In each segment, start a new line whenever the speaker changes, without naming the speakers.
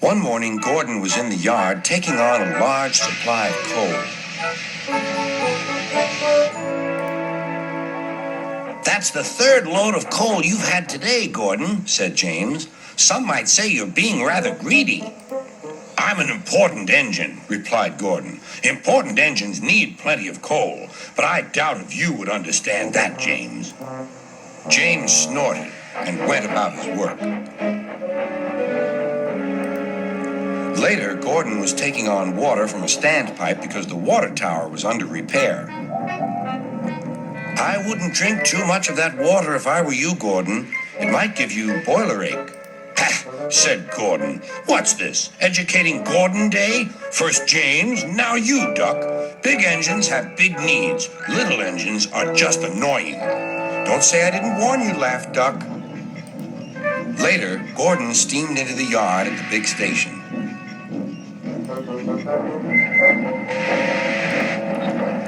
One morning, Gordon was in the yard taking on a large supply of coal.
That's the third load of coal you've had today, Gordon, said James. Some might say you're being rather greedy. I'm an important engine, replied Gordon. Important engines need plenty of coal, but I doubt if you would understand that, James. James snorted and went about his work. Later, Gordon was taking on water from a standpipe because the water tower was under repair. I wouldn't drink too much of that water if I were you, Gordon. It might give you boiler ache. Ha, said Gordon. What's this, educating Gordon Day? First James, now you, Duck. Big engines have big needs. Little engines are just annoying. Don't say I didn't warn you, laughed Duck. Later, Gordon steamed into the yard at the big station.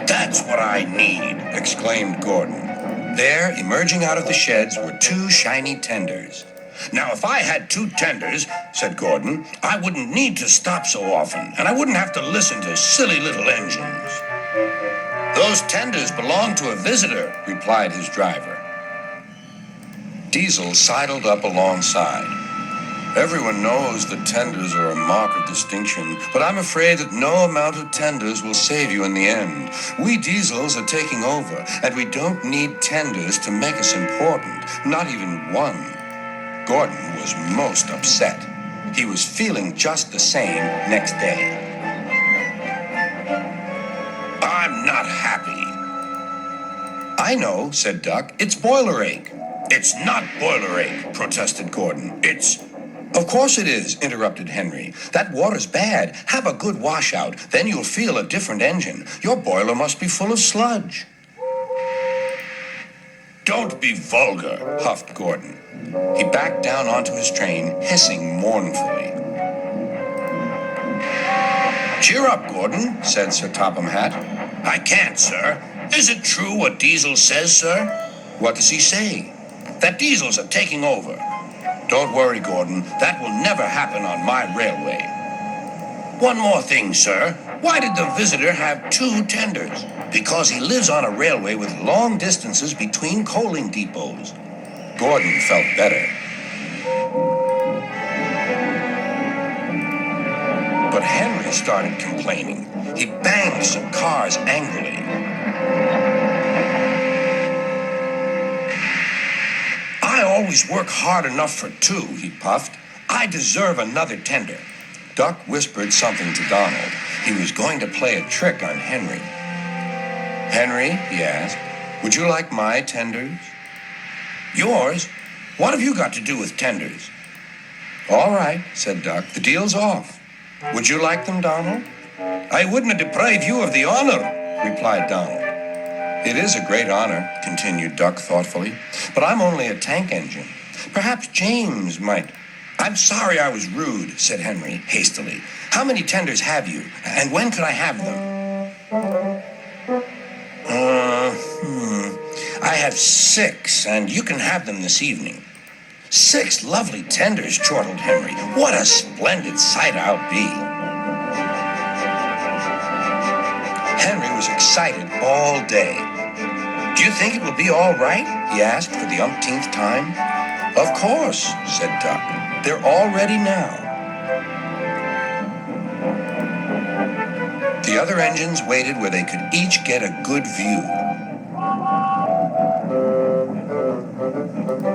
That's what I need, exclaimed Gordon. There, emerging out of the sheds, were two shiny tenders. Now, if I had two tenders, said Gordon, I wouldn't need to stop so often, and I wouldn't have to listen to silly little engines. Those tenders belong to a visitor, replied his driver. Diesel sidled up alongside. Everyone knows that tenders are a mark of distinction, but I'm afraid that no amount of tenders will save you in the end. We Diesels are taking over, and we don't need tenders to make us important, not even one. Gordon was most upset. He was feeling just the same next day. I'm not happy. I know, said Duck. It's boiler ache. It's not boiler ache, protested Gordon. Of course it is, interrupted Henry. That water's bad. Have a good washout. Then you'll feel a different engine. Your boiler must be full of sludge. Don't be vulgar, huffed Gordon. He backed down onto his train, hissing mournfully. Cheer up, Gordon, said Sir Topham Hatt. I can't, sir. Is it true what Diesel says, sir? What does he say? That Diesels are taking over. Don't worry, Gordon. That will never happen on my railway. One more thing, sir. Why did the visitor have two tenders? Because he lives on a railway with long distances between coaling depots. Gordon felt better. But Henry started complaining. He banged some cars angrily. I always work hard enough for two, he puffed. I deserve another tender. Duck whispered something to Donald. He was going to play a trick on Henry. Henry, he asked, would you like my tenders? Yours? What have you got to do with tenders? All right, said Duck. The deal's off. Would you like them, Donald? I wouldn't deprive you of the honor, replied Donald. It is a great honor, continued Duck thoughtfully, but I'm only a tank engine. Perhaps James might. I'm sorry I was rude, said Henry hastily. How many tenders have you, and when could I have them? I have 6, and you can have them this evening. 6 lovely tenders, chortled Henry. What a splendid sight I'll be. Henry was excited all day. Do you think it will be all right? He asked for the umpteenth time. Of course, said Duck. They're all ready now. The other engines waited where they could each get a good view.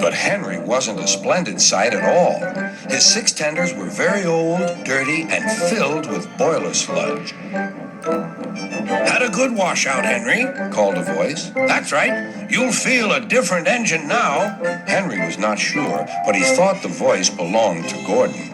But Henry wasn't a splendid sight at all. His 6 tenders were very old, dirty, and filled with boiler sludge. Had a good washout, Henry, called a voice. That's right. You'll feel a different engine now. Henry was not sure, but he thought the voice belonged to Gordon.